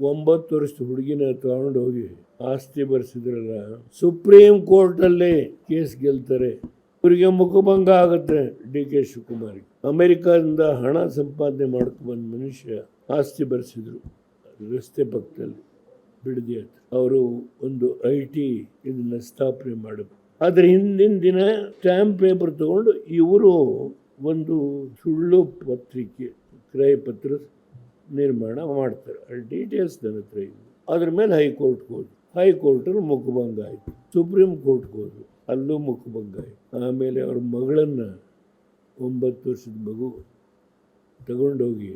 9 ವರ್ಷದ ಹುಡುಗಿನ ತಗೊಂಡು ಹೋಗಿ ಆಸ್ತಿ ಬರ್ಸಿದ್ರಲ್ಲ, ಸುಪ್ರೀಂ ಕೋರ್ಟಲ್ಲಿ ಕೇಸ್ ಗೆಲ್ತಾರೆ. ಇವರಿಗೆ ಮುಖಭಂಗ ಆಗುತ್ತೆ. DK ಶಿವಕುಮಾರ್ಗೆ ಅಮೆರಿಕದಿಂದ ಹಣ ಸಂಪಾದನೆ ಮಾಡ್ಕೊಂಡ್ಬಂದ ಮನುಷ್ಯ ಆಸ್ತಿ ಬರ್ಸಿದ್ರು ರಸ್ತೆ ಪಕ್ಕದಲ್ಲಿ ಬಿಡದಿ ಹತ್ರ. ಅವರು ಒಂದು IT ಇದನ್ನ ಸ್ಥಾಪನೆ ಮಾಡಬೇಕು. ಅದ್ರ ಹಿಂದಿನ ದಿನ ಸ್ಟ್ಯಾಂಪ್ ಪೇಪರ್ ತಗೊಂಡು ಇವರು ಒಂದು ಸುಳ್ಳು ಪತ್ರಿಕೆ ಕ್ರಯ ಪತ್ರ ನಿರ್ಮಾಣ ಮಾಡ್ತಾರೆ. ಡೀಟೇಲ್ಸ್ ನನ್ನ ಹತ್ರ ಇದೆ. ಅದ್ರ ಮೇಲೆ ಹೈಕೋರ್ಟ್ಗೆ ಹೋದ್ರು. ಹೈಕೋರ್ಟಲ್ಲಿ ಮುಖಭಂಗ ಆಯಿತು. ಸುಪ್ರೀಂ ಕೋರ್ಟ್ಗೆ ಹೋದ್ರು, ಅಲ್ಲೂ ಮುಖಭಂಗ ಆಯಿತು. ಆಮೇಲೆ ಅವ್ರ ಮಗಳನ್ನು 9 ವರ್ಷದ ಮಗು ತಗೊಂಡೋಗಿ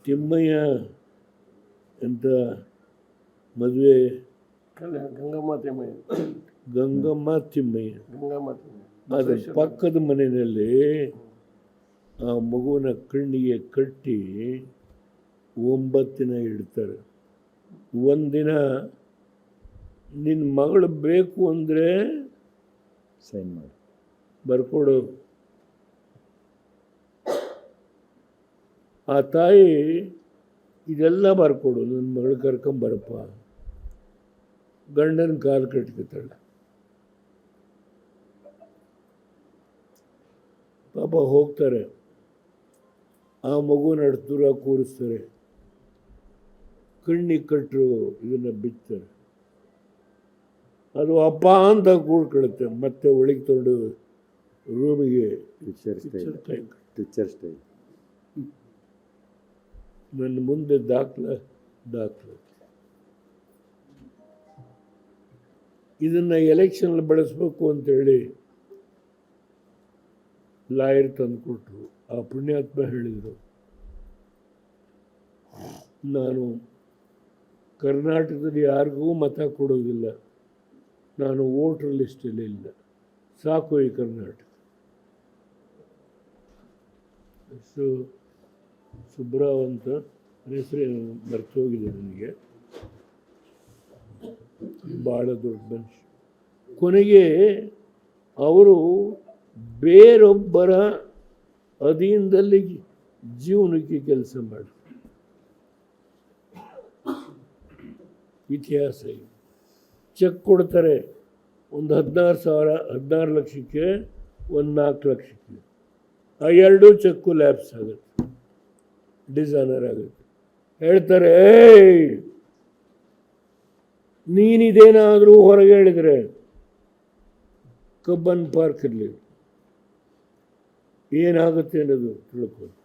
ತಿಮ್ಮಯ್ಯ ಅಂತ ಮದುವೆ ಗಂಗಮ್ಮ ತಿಮ್ಮಯ್ಯ ಅದ್ರ ಪಕ್ಕದ ಮನೆಯಲ್ಲಿ ಆ ಮಗುವಿನ ಕಣ್ಣಿಗೆ ಕಟ್ಟಿ 9 ದಿನ ಇಡ್ತಾರೆ. ಒಂದಿನ ನಿನ್ನ ಮಗಳು ಬೇಕು ಅಂದರೆ ಸೈನ್ ಮಾಡಿ ಬರ್ಕೊಡು. ಆ ತಾಯಿ ಇದೆಲ್ಲ ಬರ್ಕೊಡು, ನನ್ನ ಮಗಳು ಕರ್ಕೊಂಬರಪ್ಪ. ಗಂಡನ ಕಾಲು ಕಟ್ಕೊತಾಳೆ. ಪಾಪ ಹೋಗ್ತಾರೆ. ಆ ಮಗುನ ದೂರ ಕೂರಿಸ್ತಾರೆ. ಕಣ್ಣಿಗೆ ಕಟ್ಟರು ಇದನ್ನು ಬಿತ್ತಾರೆ. ಅದು ಅಪ್ಪ ಅಂತ ಕೂಡ್ಕೊಳ್ಳುತ್ತೆ. ಮತ್ತೆ ಒಳಗೆ ತೊಗೊಂಡು ರೂಮಿಗೆ ಪಿಕ್ಚರ್ ಸ್ಟೈಲ್ ನನ್ನ ಮುಂದೆ ದಾಖಲ ಇದನ್ನು ಎಲೆಕ್ಷನ್ ಬಳಸಬೇಕು ಅಂತೇಳಿ ಲಾಯರ್ ತಂದುಕೊಟ್ರು. ಆ ಪುಣ್ಯಾತ್ಮ ಹೇಳಿದರು, ನಾನು ಕರ್ನಾಟಕದಲ್ಲಿ ಯಾರಿಗೂ ಮತ ಕೊಡೋದಿಲ್ಲ, ನಾನು ವೋಟರ್ ಲಿಸ್ಟಲ್ಲಿ ಇಲ್ಲ, ಸಾಕು ಈ ಕರ್ನಾಟಕ. ಸುಬ್ರಾವ್ ಅಂತ ಹೆಸರೇನು ಮರ್ತೋಗಿದೆ ನನಗೆ. ಭಾಳ ದೊಡ್ಡ ಮನುಷ್ಯ. ಕೊನೆಗೆ ಅವರು ಬೇರೊಬ್ಬರ ಅಧೀನದಲ್ಲಿ ಜೀವನಕ್ಕೆ ಕೆಲಸ ಮಾಡಿ ಇತಿಹಾಸ. ಚೆಕ್ ಕೊಡ್ತಾರೆ, ಒಂದು 16 ಲಕ್ಷಕ್ಕೆ, ಒಂದು 4 ಲಕ್ಷಕ್ಕೆ. ಆ 2 ಚೆಕ್ಕು ಲ್ಯಾಪ್ಸ್ ಆಗುತ್ತೆ, ಡಿಸೈನರ್ ಆಗುತ್ತೆ. ಹೇಳ್ತಾರೆ, ನೀನಿದೇನಾದರೂ ಹೊರಗೆ ಹೇಳಿದರೆ ಕಬ್ಬನ್ ಪಾರ್ಕಲ್ಲಿ ಏನಾಗುತ್ತೆ ಅನ್ನೋದು ತಿಳ್ಕೊಂಡು